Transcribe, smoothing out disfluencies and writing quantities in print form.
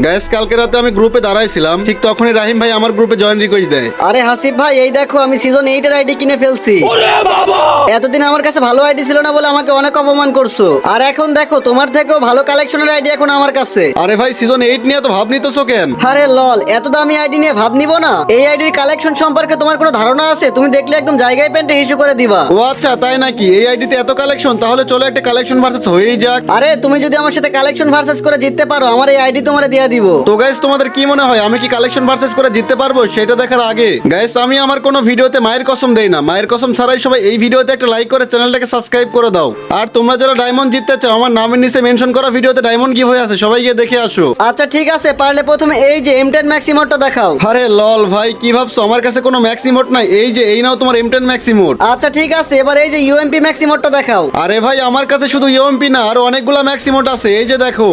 Guys কালকে রাতে আমি গ্রুপে দাঁড়াইছিলাম, ঠিক তখনই রাহিম ভাই আমার গ্রুপে জয়েন রিকোয়েস্ট দেয়। আরে হাসিব ভাই, এই দেখো আমি সিজন 8 এর আইডি কিনে ফেলছি। এতদিন আমার কাছে ভালো আইডি ছিল না বলে আমাকে অনেক অপমান করছো, আর এখন দেখো তোমার থেকেও ভালো কালেকশনের আইডি এখন আমার কাছে। আরে ভাই সিজন 8 নিয়ে তো ভাব নিতেছো কেন? আরে লল, এত দামি আইডি নিয়ে ভাব নিব না? এই আইডির কালেকশন সম্পর্কে তোমার কোনো ধারণা আছে? তুমি দেখলে একদম জায়গায় পেন্টে ইস্যু করে দিবা। ও আচ্ছা তাই নাকি? এই আইডিতে এত কালেকশন, তাহলে চলো একটা কালেকশন ভার্সেস হয়েই যাক। আরে তুমি যদি আমার সাথে কালেকশন ভার্সেস করে জিততে পারো, আমার এই আইডি তোমারে দিয়ে দিব। তো গাইস তোমাদের কি মনে হয় আমি কি কালেকশন ভার্সেস করে জিততে পারবো? সেটা দেখার আগে গাইস আমি আমার কোনো ভিডিওতে মায়ের কসম দেই না। মায়ের কসম ছাড়াই সবাই এই ভিডিওতে একটা লাইক করে চ্যানেলটাকে সাবস্ক্রাইব করে দাও। আর তোমরা যারা ডায়মন্ড জিততে চাও, আমার নামের নিচে মেনশন করা ভিডিওতে ডায়মন্ড গিভ হয়ে আছে, সবাই গিয়ে দেখে আসো। আচ্ছা ঠিক আছে, পারলে প্রথমে এই যে M10 ম্যাক্স ইমোটটা দেখাও। আরে লল ভাই, কি ভাবছো আমার কাছে কোনো ম্যাক্স ইমোট নাই? এই যে এই নাও তোমার M10 ম্যাক্স ইমোট। আচ্ছা ঠিক আছে, এবার এই যে UMP ম্যাক্স ইমোটটা দেখাও। আরে ভাই আমার কাছে শুধু ইউএমপি না, আরো অনেকগুলা ম্যাক্স ইমোট আছে, এই যে দেখো।